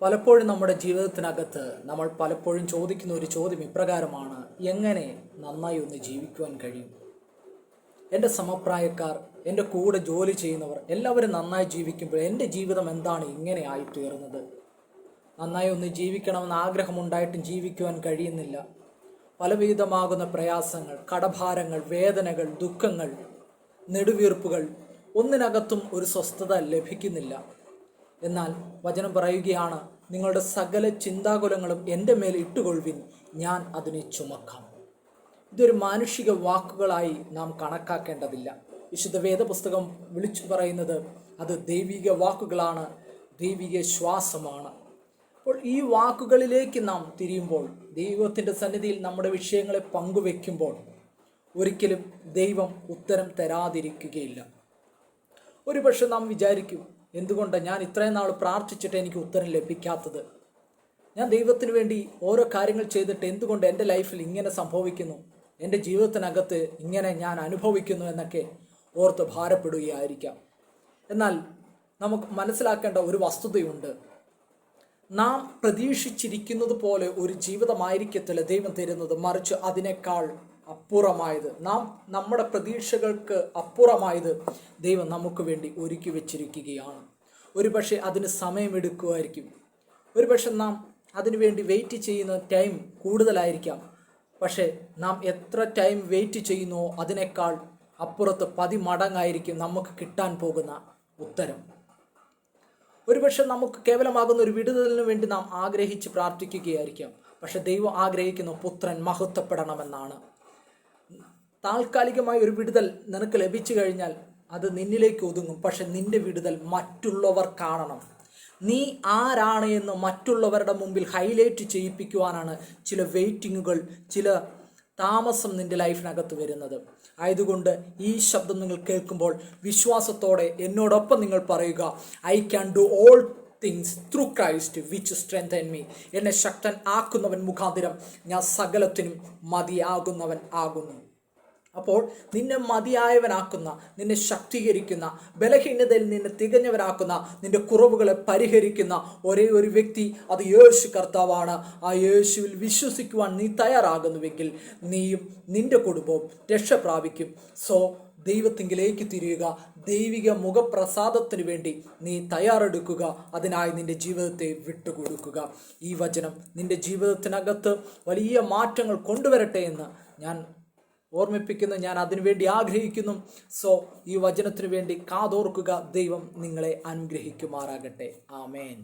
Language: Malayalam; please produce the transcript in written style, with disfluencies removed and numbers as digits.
പലപ്പോഴും നമ്മുടെ ജീവിതത്തിനകത്ത് നമ്മൾ പലപ്പോഴും ചോദിക്കുന്ന ഒരു ചോദ്യം ഇപ്രകാരമാണ്: എങ്ങനെ നന്നായി ഒന്ന് ജീവിക്കുവാൻ കഴിയും? എൻ്റെ സമപ്രായക്കാർ, എൻ്റെ കൂടെ ജോലി ചെയ്യുന്നവർ എല്ലാവരും നന്നായി ജീവിക്കുമ്പോൾ എൻ്റെ ജീവിതം എന്താണ് ഇങ്ങനെ ആയിത്തീർന്നത്? നന്നായി ഒന്ന് ജീവിക്കണമെന്ന് ആഗ്രഹമുണ്ടായിട്ടും ജീവിക്കുവാൻ കഴിയുന്നില്ല. പലവിധമാകുന്ന പ്രയാസങ്ങൾ, കടഭാരങ്ങൾ, വേദനകൾ, ദുഃഖങ്ങൾ, നെടുവീർപ്പുകൾ, ഒന്നിനകത്തും ഒരു സ്വസ്ഥത ലഭിക്കുന്നില്ല. എന്നാൽ വചനം പറയുകയാണ്, നിങ്ങളുടെ സകല ചിന്താകുലങ്ങളും എൻ്റെ മേൽ ഇട്ടുകൊള്ളുവിൻ, ഞാൻ അതിനെ ചുമക്കാം. ഇതൊരു മാനുഷിക വാക്കുകളായി നാം കണക്കാക്കേണ്ടതില്ല. വിശുദ്ധ വേദപുസ്തകം വിളിച്ചു പറയുന്നത് അത് ദൈവിക വാക്കുകളാണ്, ദൈവിക ശ്വാസമാണ്. അപ്പോൾ ഈ വാക്കുകളിലേക്ക് നാം തിരിയുമ്പോൾ, ദൈവത്തിൻ്റെ സന്നിധിയിൽ നമ്മുടെ വിഷയങ്ങളെ പങ്കുവെക്കുമ്പോൾ ഒരിക്കലും ദൈവം ഉത്തരം തരാതിരിക്കുകയില്ല. ഒരുപക്ഷെ നാം വിചാരിക്കും, എന്തുകൊണ്ട് ഞാൻ ഇത്രയും നാൾ പ്രാർത്ഥിച്ചിട്ട് എനിക്ക് ഉത്തരം ലഭിക്കാത്തത്? ഞാൻ ദൈവത്തിന് വേണ്ടി ഓരോ കാര്യങ്ങൾ ചെയ്തിട്ട് എന്തുകൊണ്ട് എൻ്റെ ലൈഫിൽ ഇങ്ങനെ സംഭവിക്കുന്നു, എൻ്റെ ജീവിതത്തിനകത്ത് ഇങ്ങനെ ഞാൻ അനുഭവിക്കുന്നു എന്നൊക്കെ ഓർത്ത് ഭാരപ്പെടുകയായിരിക്കാം. എന്നാൽ നമുക്ക് മനസ്സിലാക്കേണ്ട ഒരു വസ്തുതയുണ്ട്. നാം പ്രതീക്ഷിച്ചിരിക്കുന്നത് പോലെ ഒരു ജീവിതമായിരിക്കത്തില്ല ദൈവം തരുന്നത്, മറിച്ച് അതിനേക്കാൾ അപ്പുറമായത്, നമ്മുടെ പ്രതീക്ഷകൾക്ക് അപ്പുറമായത് ദൈവം നമുക്ക് വേണ്ടി ഒരുക്കി വെച്ചിരിക്കുകയാണ്. ഒരുപക്ഷെ അതിന് സമയമെടുക്കുമായിരിക്കും. ഒരുപക്ഷെ നാം അതിനുവേണ്ടി വെയിറ്റ് ചെയ്യുന്ന ടൈം കൂടുതലായിരിക്കാം. പക്ഷേ നാം എത്ര ടൈം വെയിറ്റ് ചെയ്യുന്നുവോ അതിനേക്കാൾ അപ്പുറത്ത് 10 മടങ്ങായിരിക്കും നമുക്ക് കിട്ടാൻ പോകുന്ന ഉത്തരം. ഒരുപക്ഷെ നമുക്ക് കേവലമാകുന്ന ഒരു വിടുതലിന് വേണ്ടി നാം ആഗ്രഹിച്ച് പ്രാർത്ഥിക്കുകയായിരിക്കാം. പക്ഷെ ദൈവം ആഗ്രഹിക്കുന്ന പുത്രൻ മഹത്വപ്പെടണമെന്നാണ്. താൽക്കാലികമായ ഒരു വിടുതൽ നിനക്ക് ലഭിച്ചു കഴിഞ്ഞാൽ അത് നിന്നിലേക്ക് ഒതുങ്ങും. പക്ഷെ നിന്റെ വിടുതൽ മറ്റുള്ളവർ കാണണം. നീ ആരാണ് എന്ന് മറ്റുള്ളവരുടെ മുമ്പിൽ ഹൈലൈറ്റ് ചെയ്യിപ്പിക്കുവാനാണ് ചില വെയിറ്റിങ്ങുകൾ, ചില താമസം നിന്റെ ലൈഫിനകത്ത് വരുന്നത്. ആയതുകൊണ്ട് ഈ ശബ്ദം നിങ്ങൾ കേൾക്കുമ്പോൾ വിശ്വാസത്തോടെ എന്നോടൊപ്പം നിങ്ങൾ പറയുക: I can do all things through Christ which strengthen me. എന്നെ ശക്തൻ ആക്കുന്നവൻ മുഖാന്തരം ഞാൻ സകലത്തിനും മതിയാകുന്നവൻ ആകുന്നു. അപ്പോൾ നിന്നെ മതിയായവനാക്കുന്ന, നിന്നെ ശക്തീകരിക്കുന്ന, ബലഹീനതയിൽ നിന്നെ തികഞ്ഞവനാക്കുന്ന, നിന്റെ കുറവുകളെ പരിഹരിക്കുന്ന ഒരേ ഒരു വ്യക്തി, അത് യേശു കർത്താവാണ്. ആ യേശുവിൽ വിശ്വസിക്കുവാൻ നീ തയ്യാറാകുന്നുവെങ്കിൽ നീയും നിന്റെ കുടുംബവും രക്ഷ പ്രാപിക്കും. സോ ദൈവത്തിങ്കിലേക്ക് തിരിയുക. ദൈവിക മുഖപ്രസാദത്തിന് വേണ്ടി നീ തയ്യാറെടുക്കുക. അതിനായി നിന്റെ ജീവിതത്തെ വിട്ടുകൊടുക്കുക. ഈ വചനം നിന്റെ ജീവിതത്തിനകത്ത് വലിയ മാറ്റങ്ങൾ കൊണ്ടുവരട്ടെ എന്ന് ഞാൻ ഓർമ്മിപ്പിക്കുന്നു. ഞാൻ അതിനുവേണ്ടി ആഗ്രഹിക്കുന്നു. സോ ഈ വചനത്തിനു വേണ്ടി കാതോർക്കുക. ദൈവം നിങ്ങളെ അനുഗ്രഹിക്കുമാറാകട്ടെ. ആമേൻ.